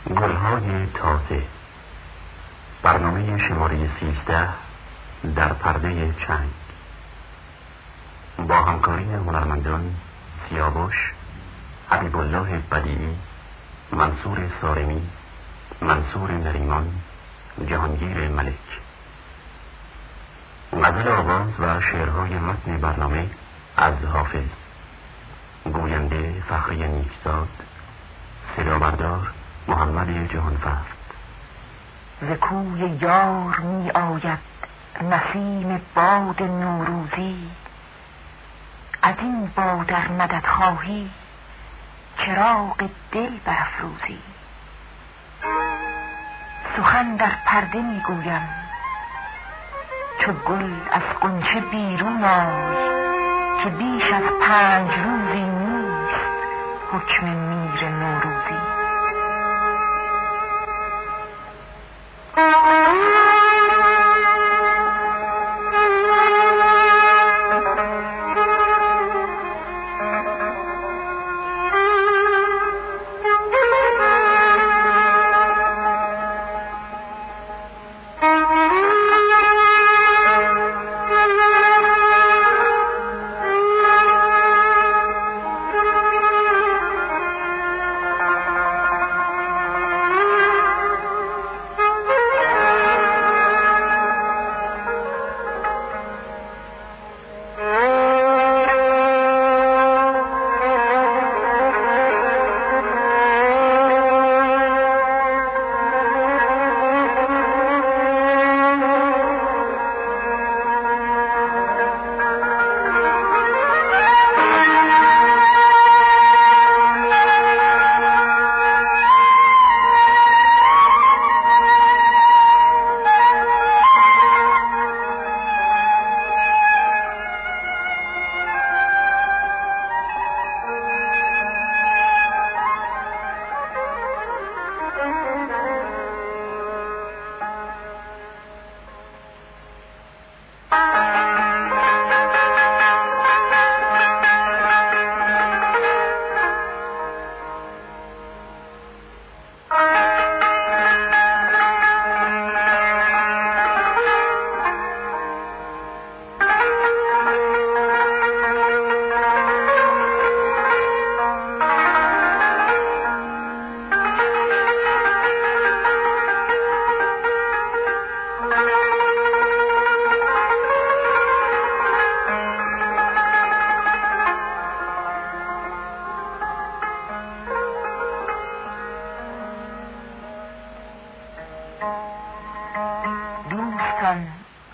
گلهای تازه، برنامه شماره 13 در پرده چنگ، با همکاری هنرمندان سیاوش، حبیب الله بدیعی، منصور سارمی، منصور نریمان، جهانگیر ملک. غزل آواز و شعرهای متن برنامه از حافظ. گوینده فخری نیکزاد. صدا بردار محمد جهانفرد. ز کوی یار می آید نسیم باد نوروزی، از این باد ار مدد خواهی چراغ دل برافروزی. سخن در پرده می گویم چو گل از غنچه بیرون آی، که بیش از 5 روزی نیست حکم میر نوروزی.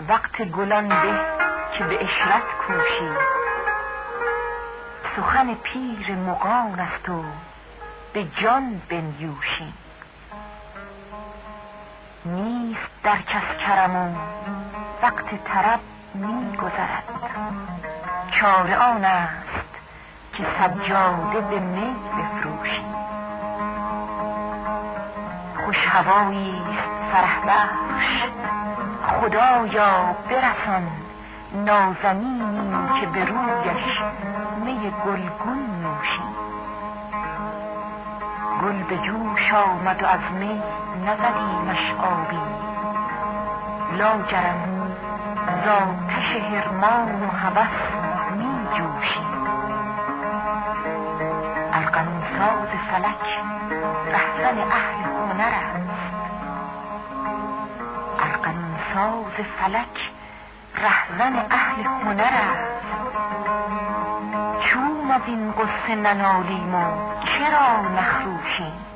وقت گلان به که به عشرت کوشی، سخن پیر مغان است و به جان بنیوشی. نیست در کس کرم و وقت طرب می گذرد، چاره آن است که سجاده به می بفروشی. خوش هوایی است فرح بخش، خدایا برسان نازنینی که به رویش می گلگون نوشی. گل به جوش آمد و از می نزدیمش آبی، لاجرم ز آتش حرمان و هوس می جوشی. ارغنون ساز فلک رهزن اهل هنر است، ساز فلک رهزن اهل هنر است. چون از این قصه ننالیم و چرا نخروشیم؟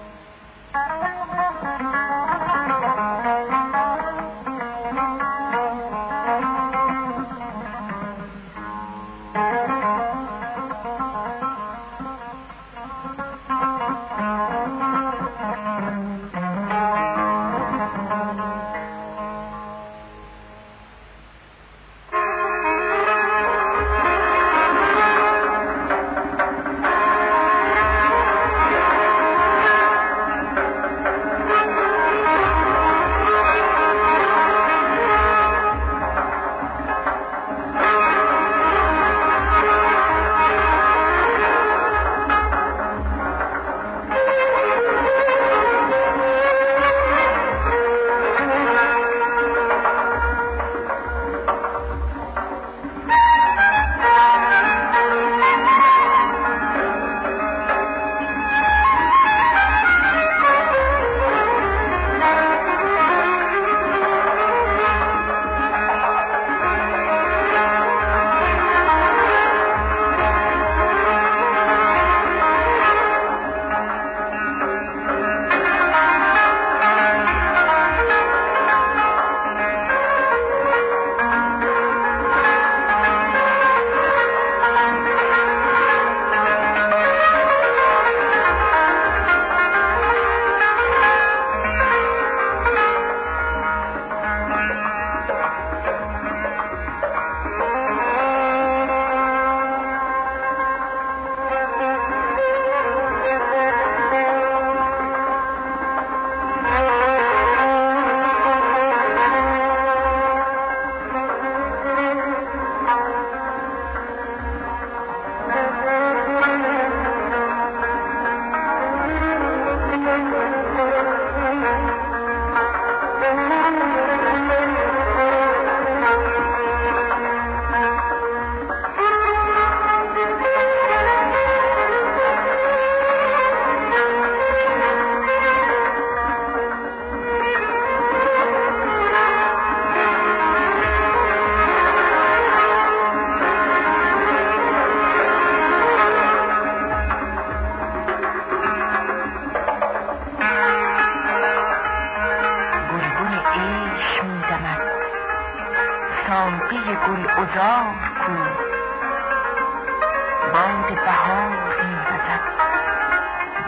باد بهار می‌وزد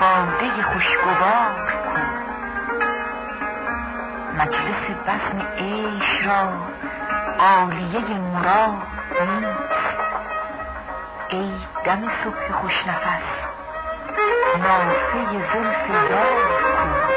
باده خوشگوار کو. مجلس بزم عیش را عالیه مراد نیست. ای دم صبح خوشنفس نافه زلف یار کو.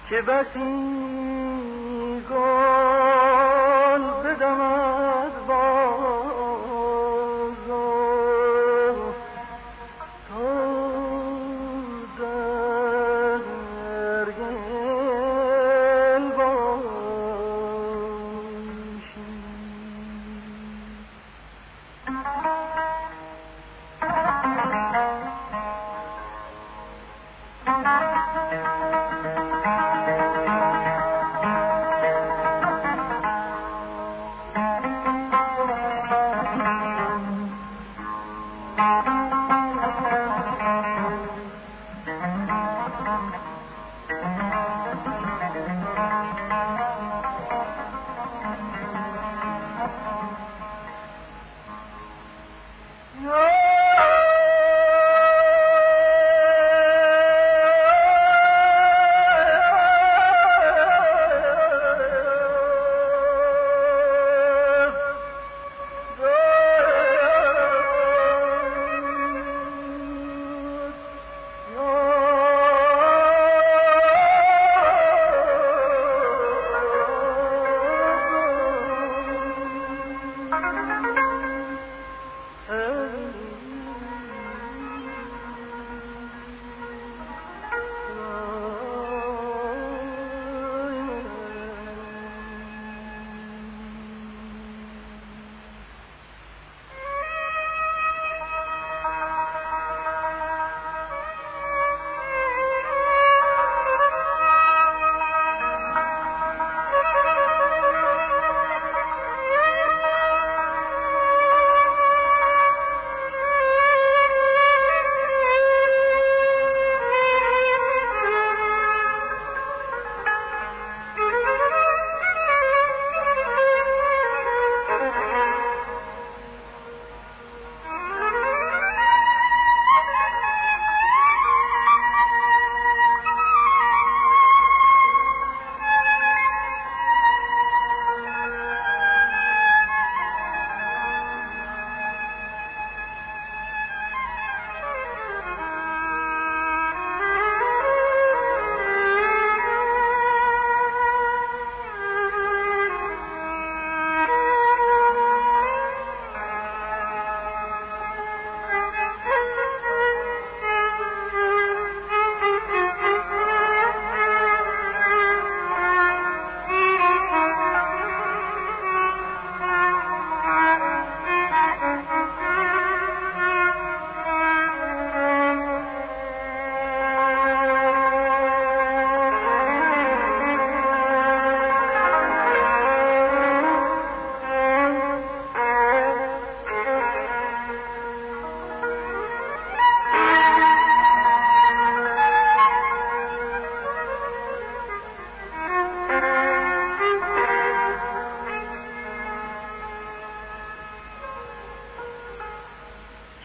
که بسی گل بدمد باز تو در گل باشی.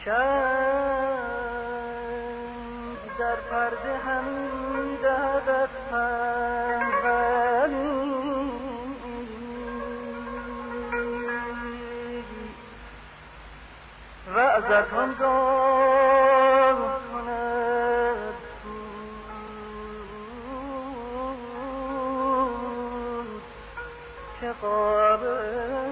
چنگ در پرده همی دهد پروری و ازت هم دام کند بود که قابل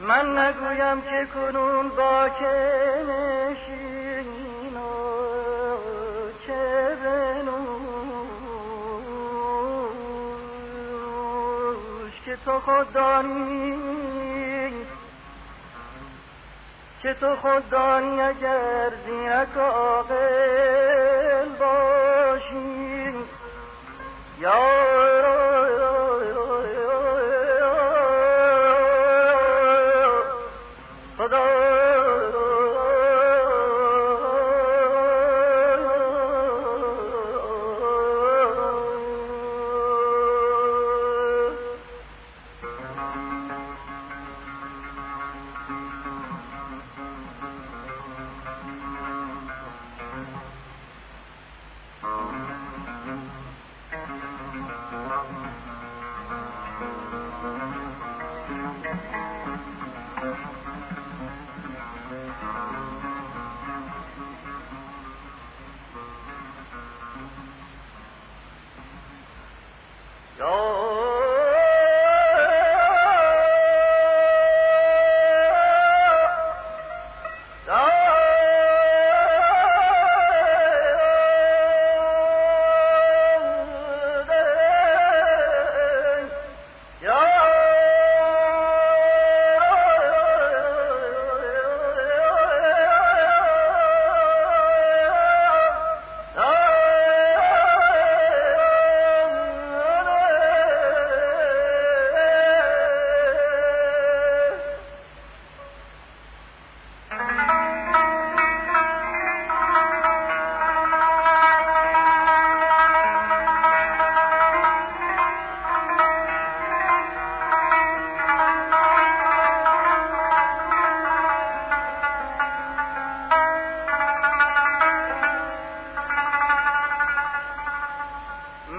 من نگویم که کنون با که نشین و چه بنوش که تو خود دانی اگر زینک عاقل باشی یا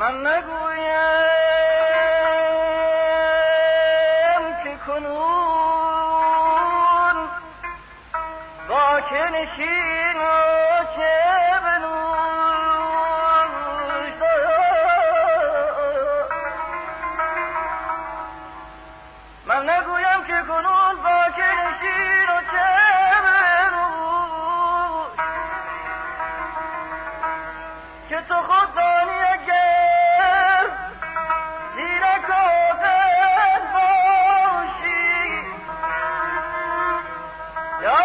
من نگویم که کنون با که نشین و چه بنوش من نگویم که کنون با که نشین و چه بنوش که تو خود دانی اگر زیرک آفت باشی یا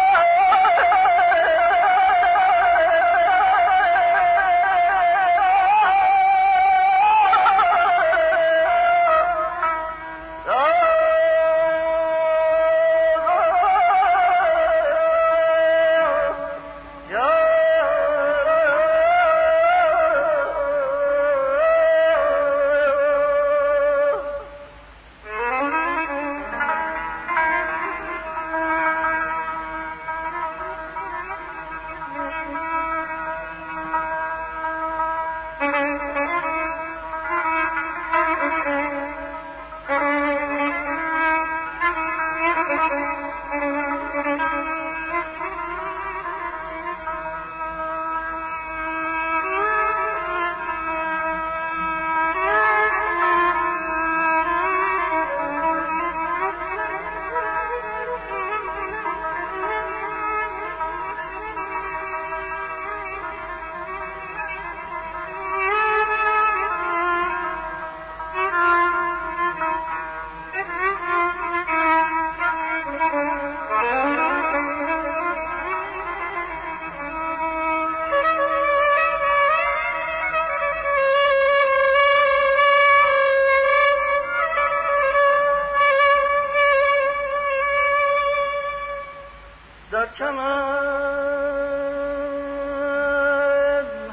در چمن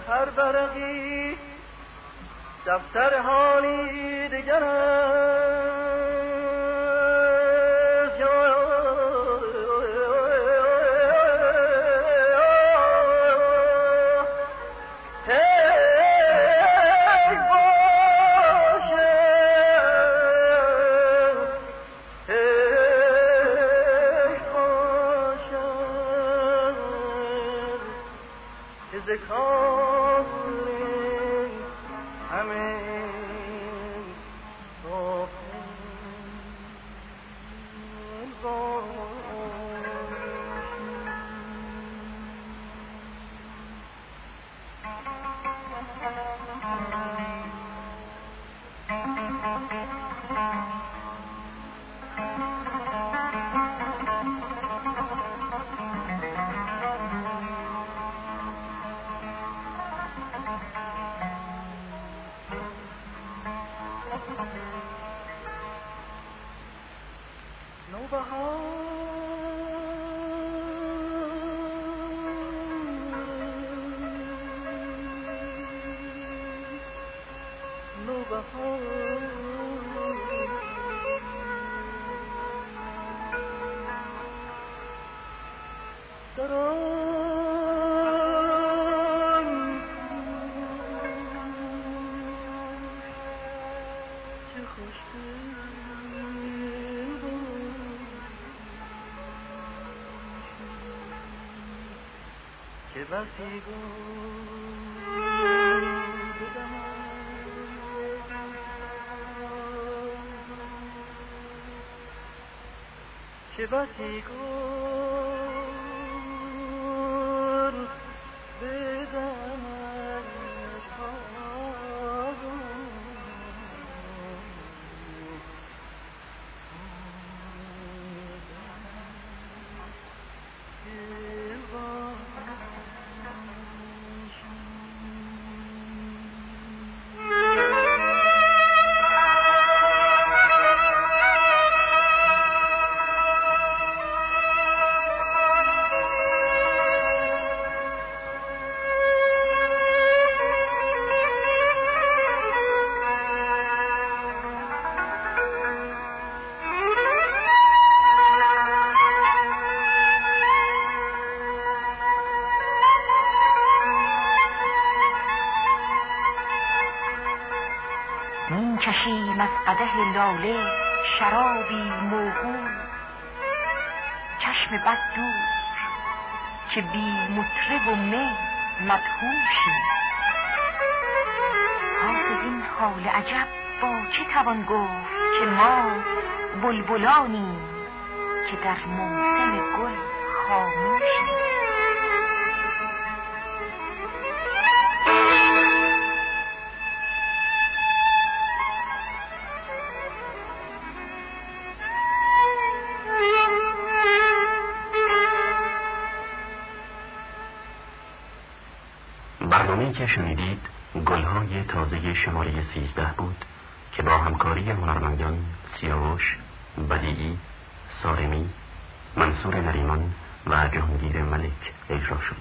هر برقی دفتر حالی دگر است که بسی گل بدمد می کشیم از قدح لاله شرابی موهوم، چشم بد دور که بی مطرب و می مدهوشیم. حافظ این حال عجب با چه توان گفت که ما بلبلانیم که در موسم گل خاموشیم. برنامه‌ای که شنیدید گلهای تازه شماره 13 بود که با همکاری هنرمندان سیاوش، بدیعی، سارمی، منصور نریمان و جهانگیر ملک اجرا شد.